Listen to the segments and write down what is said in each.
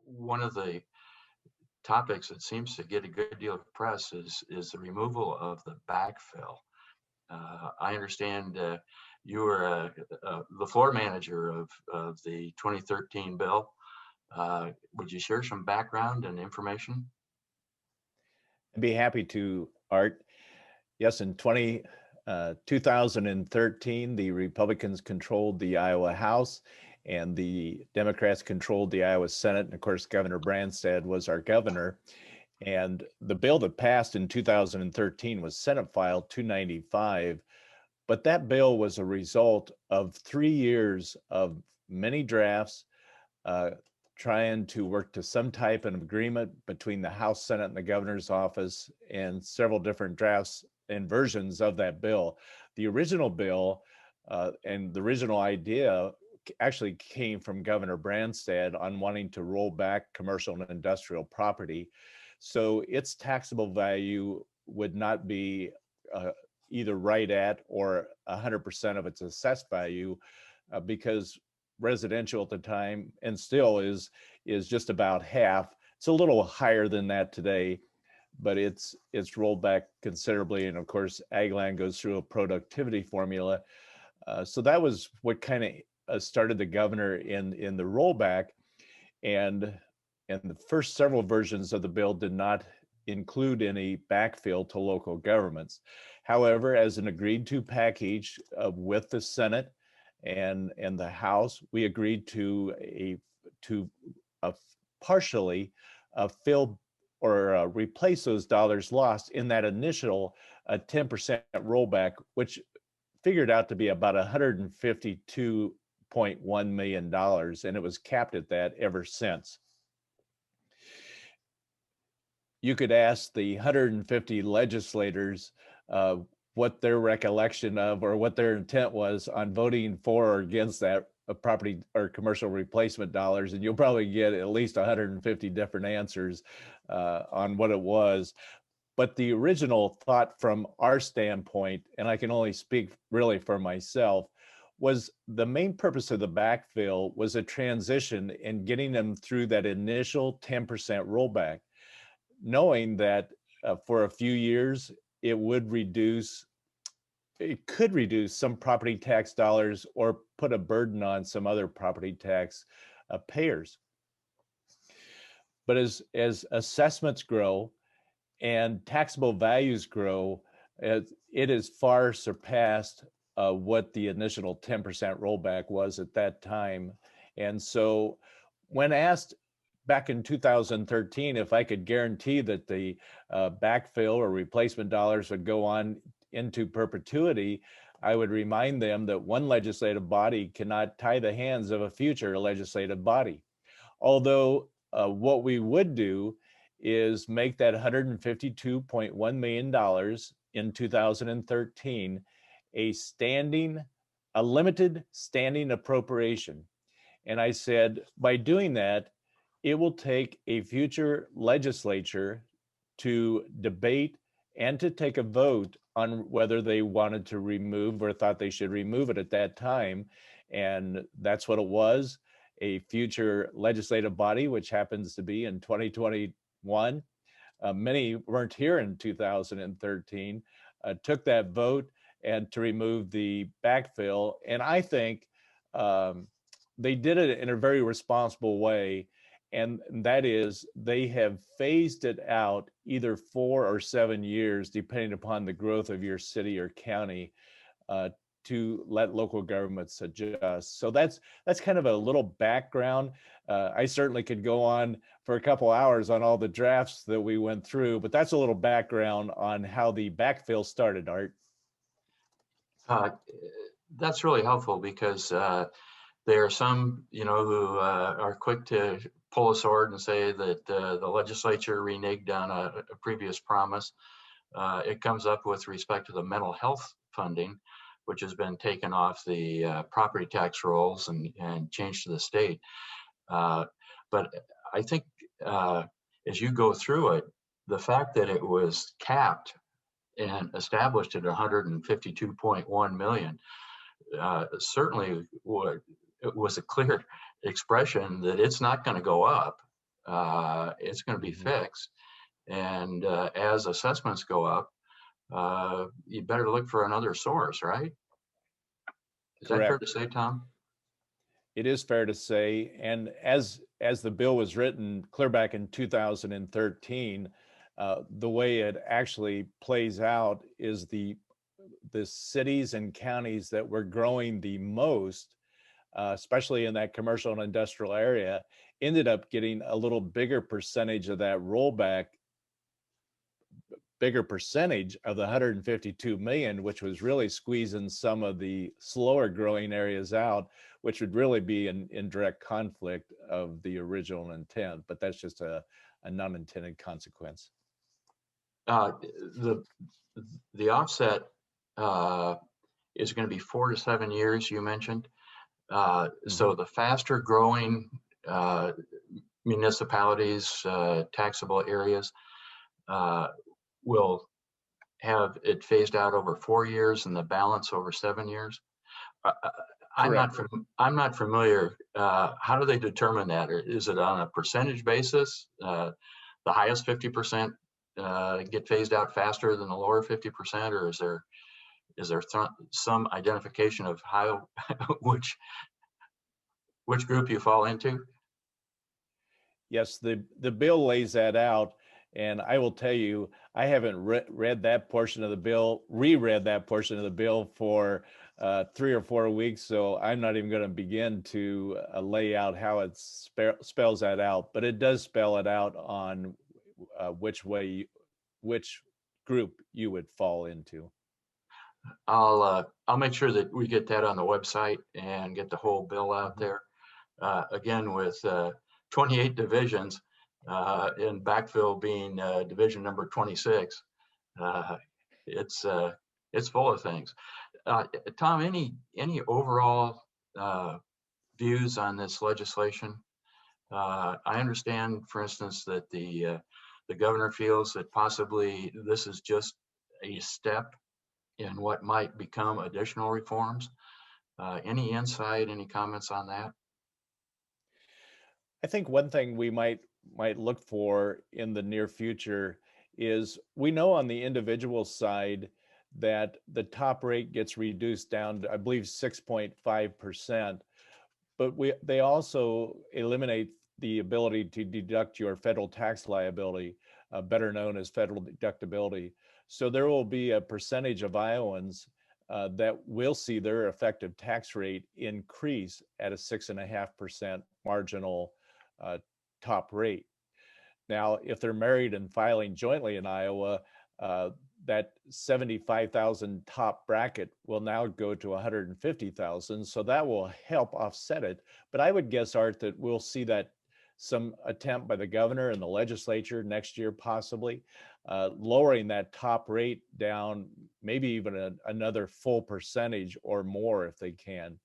one of the topics that seems to get a good deal of press is the removal of the backfill. I understand you were the floor manager of the 2013 bill. Would you share some background and information? I'd be happy to, Art. Yes, in 2013, the Republicans controlled the Iowa House and the Democrats controlled the Iowa Senate. And of course, Governor Branstad was our governor. And the bill that passed in 2013 was Senate File 295. But that bill was a result of 3 years of many drafts, trying to work to some type of agreement between the House, Senate, and the governor's office, and several different drafts and versions of that bill. The original bill and the original idea actually came from Governor Branstad on wanting to roll back commercial and industrial property. So its taxable value would not be either right at or 100% of its assessed value because residential at the time and still is just about half. It's a little higher than that today, but it's rolled back considerably. And of course, ag land goes through a productivity formula. So that was what kind of started the governor in the rollback. And the first several versions of the bill did not include any backfill to local governments. However, as an agreed to package with the Senate and the House, we agreed to partially fill or replace those dollars lost in that initial 10% rollback, which figured out to be about $152.1 million, and it was capped at that ever since. You could ask the 150 legislators what their recollection of or what their intent was on voting for or against that property or commercial replacement dollars, and you'll probably get at least 150 different answers on what it was. But the original thought from our standpoint, and I can only speak really for myself, was the main purpose of the backfill was a transition in getting them through that initial 10% rollback, knowing that for a few years, it could reduce some property tax dollars or put a burden on some other property tax payers. But as assessments grow and taxable values grow, it has far surpassed what the initial 10% rollback was at that time. And so when asked back in 2013 if I could guarantee that the backfill or replacement dollars would go on into perpetuity, I would remind them that one legislative body cannot tie the hands of a future legislative body. Although what we would do is make that $152.1 million in 2013 a limited standing appropriation. And I said, by doing that, it will take a future legislature to debate and to take a vote on whether they wanted to remove or thought they should remove it at that time. And that's what it was. A future legislative body, which happens to be in 2021. Many weren't here in 2013, took that vote and to remove the backfill. And I think they did it in a very responsible way. And that is, they have phased it out either 4 or 7 years, depending upon the growth of your city or county, to let local governments adjust. So that's kind of a little background. I certainly could go on for a couple hours on all the drafts that we went through, but that's a little background on how the backfill started, Art. That's really helpful because there are some, who are quick to pull a sword and say that the legislature reneged on a previous promise. It comes up with respect to the mental health funding, which has been taken off the property tax rolls and changed to the state. But I think as you go through it, the fact that it was capped and established at 152.1 million certainly was a clear expression that it's not going to go up. it's going to be Mhm. fixed. And as assessments go up, you better look for another source, right? Is that fair to Correct. say, Tom? It is fair to say. And as the bill was written clear back in 2013, the way it actually plays out is the cities and counties that were growing the most, especially in that commercial and industrial area, ended up getting a little bigger percentage of that rollback, bigger percentage of the 152 million, which was really squeezing some of the slower growing areas out, which would really be in direct conflict of the original intent. But that's just a non-intended consequence. The the offset is going to be 4 to 7 years, you mentioned. So Mhm. the faster growing municipalities, taxable areas, uh, will have it phased out over 4 years and the balance over 7 years. Uh, uh, Correct. I'm not familiar. How do they determine that? Or is it on a percentage basis? The highest 50% get phased out faster than the lower 50%, or is there some identification of how which which group you fall into? Yes, the bill lays that out, and I will tell you, I haven't read that portion of the bill, reread that portion of the bill for 3 or 4 weeks, so I'm not even going to begin to lay out how it spells that out. But it does spell it out on which group you would fall into. I'll make sure that we get that on the website and get the whole bill out Mhm. there. Again, with 28 divisions, in backfill being division number 26, uh, it's uh, it's full of things. Tom, any overall uh, views on this legislation? I understand, for instance, that the governor feels that possibly this is just a step in what might become additional reforms. Any insight, any comments on that? I think one thing we might look for in the near future is we know on the individual side that the top rate gets reduced down to, I believe, 6.5%, but they also eliminate the ability to deduct your federal tax liability, better known as federal deductibility. So there will be a percentage of Iowans that will see their effective tax rate increase at a 6.5% marginal uh, top rate. Now, if they're married and filing jointly in Iowa, uh, that 75,000 top bracket will now go to 150,000. So that will help offset it. But I would guess, Art, that we'll see that some attempt by the governor and the legislature next year, possibly lowering that top rate down, maybe even another full percentage or more if they can.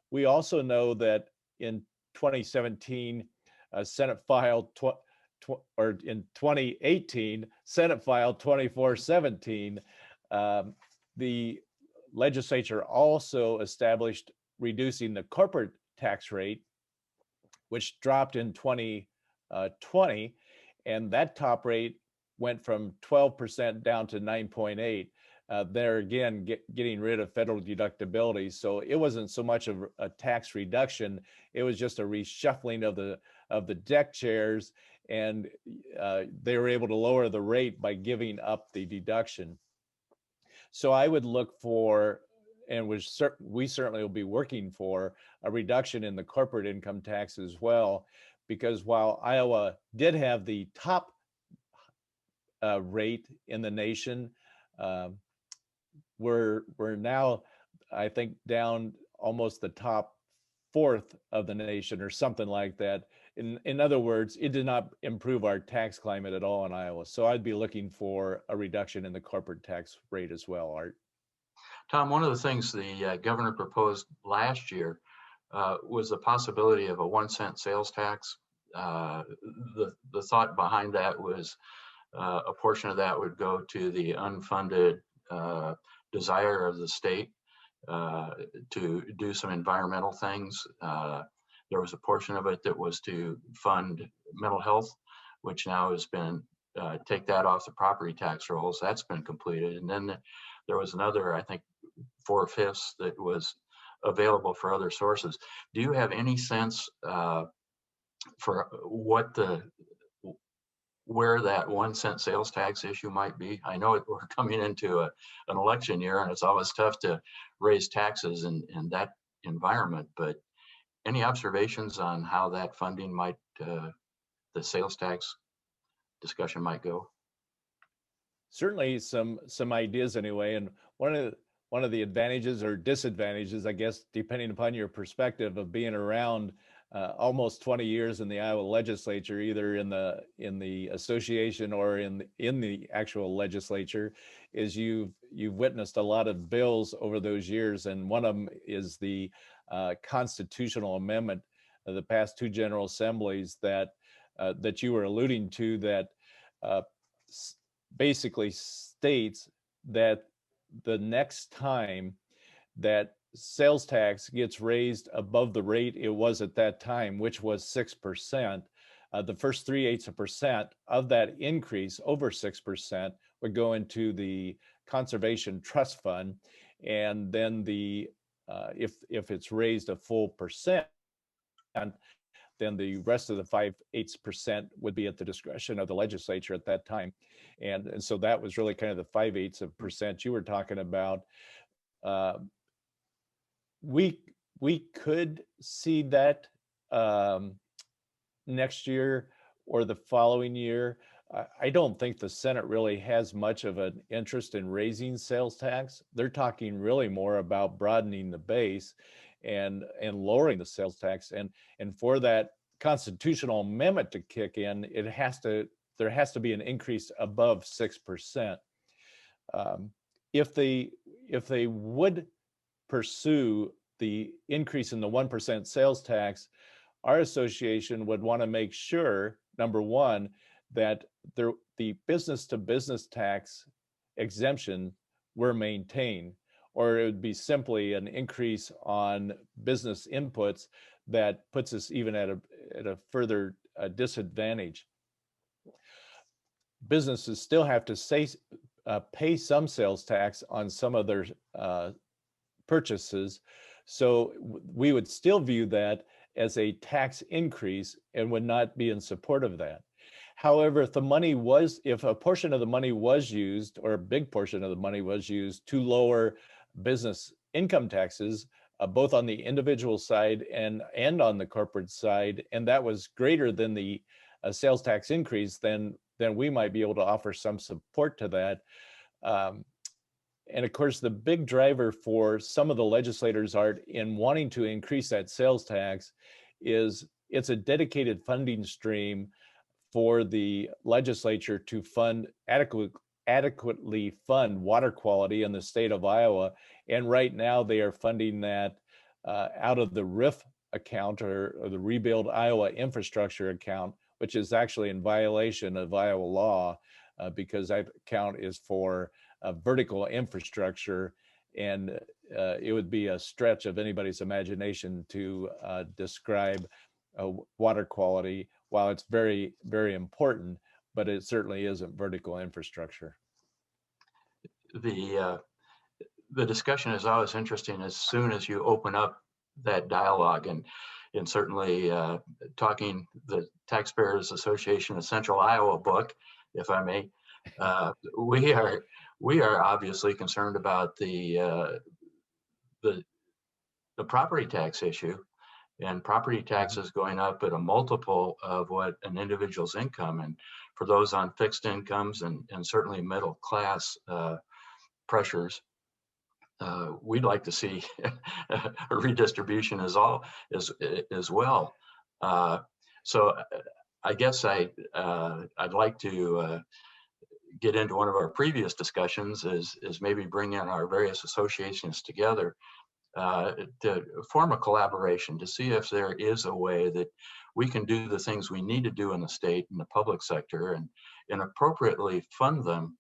We also know that in 2017, Senate File or in 2018, Senate File 2417, the legislature also established reducing the corporate tax rate, which dropped in 2020, and that top rate went from 12% down to 9.8. There again, getting rid of federal deductibility. So it wasn't so much of a tax reduction; it was just a reshuffling of the deck chairs, and they were able to lower the rate by giving up the deduction. So I would look for, and we certainly will be working for, a reduction in the corporate income tax as well, because while Iowa did have the top rate in the nation, uh, we're now, I think, down almost the top fourth of the nation or something like that. In other words, it did not improve our tax climate at all in Iowa. So I'd be looking for a reduction in the corporate tax rate as well, Art. Tom, one of the things the governor proposed last year was the possibility of a 1 cent sales tax. Uh, the thought behind that was a portion of that would go to the unfunded uh, desire of the state uh, to do some environmental things. There was a portion of it that was to fund mental health, which now has been, take that off the property tax rolls. That's been completed. And then there was another, I think, 4/5 that was available for other sources. Do you have any sense for what where that 1 cent sales tax issue might be? I know we're coming into an election year, and it's always tough to raise taxes in that environment, but any observations on how that funding might, the sales tax discussion might go? Certainly some ideas anyway. And one of the advantages or disadvantages, I guess, depending upon your perspective, of being around almost 20 years in the Iowa legislature, either in the association or in the actual legislature, is you've witnessed a lot of bills over those years. And one of them is the constitutional amendment of the past two general assemblies that you were alluding to, that basically states that the next time that sales tax gets raised above the rate it was at that time, which was 6%, the first 3/8% of that increase over 6% would go into the conservation trust fund. And then if it's raised a full percent, then the rest of the 5/8% would be at the discretion of the legislature at that time. And so that was really kind of the 5/8% you were talking about. We could see that next year or the following year. I don't think the Senate really has much of an interest in raising sales tax. They're talking really more about broadening the base and lowering the sales tax. And for that constitutional amendment to kick in, there has to be an increase above 6%. If they would pursue the increase in the 1% sales tax, our association would want to make sure, number one, that the business-to-business tax exemption were maintained, or it would be simply an increase on business inputs that puts us even at a further disadvantage. Businesses still have to pay some sales tax on some of their purchases, so we would still view that as a tax increase and would not be in support of that. However, if a portion of the money was used, or a big portion of the money was used to lower business income taxes, both on the individual side and on the corporate side, and that was greater than the sales tax increase, then we might be able to offer some support to that. And of course, the big driver for some of the legislators in wanting to increase that sales tax is it's a dedicated funding stream for the legislature to adequately fund water quality in the state of Iowa. And right now they are funding that out of the RIF account, or the Rebuild Iowa Infrastructure account, which is actually in violation of Iowa law, because that account is for vertical infrastructure, and it would be a stretch of anybody's imagination to describe water quality. While it's very, very important, but it certainly isn't vertical infrastructure. The discussion is always interesting as soon as you open up that dialogue, and certainly talking the Taxpayers Association of Central Iowa book, if I may, we are obviously concerned about the property tax issue, and property taxes going up at a multiple of what an individual's income. And for those on fixed incomes and certainly middle class pressures, we'd like to see a redistribution as well. So I guess I'd like to get into one of our previous discussions, is maybe bring in our various associations together to form a collaboration to see if there is a way that we can do the things we need to do in the state and the public sector, and appropriately fund them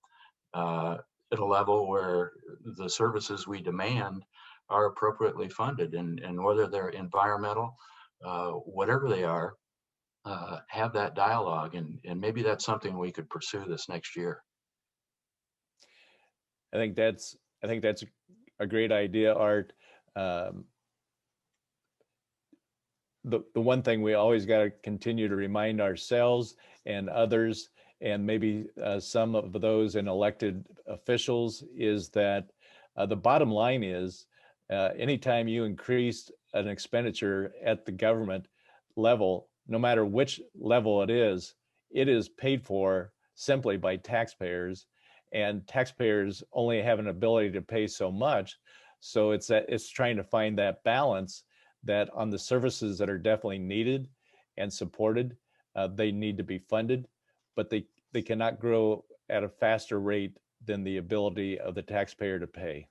at a level where the services we demand are appropriately funded, and whether they're environmental, whatever they are, have that dialogue, and maybe that's something we could pursue this next year. I think that's a great idea, Art. Um, the one thing we always got to continue to remind ourselves and others, and maybe some of those in elected officials, is that the bottom line is anytime you increase an expenditure at the government level, no matter which level it is paid for simply by taxpayers, and taxpayers only have an ability to pay so much. So it's trying to find that balance, that on the services that are definitely needed and supported, they need to be funded, but they cannot grow at a faster rate than the ability of the taxpayer to pay.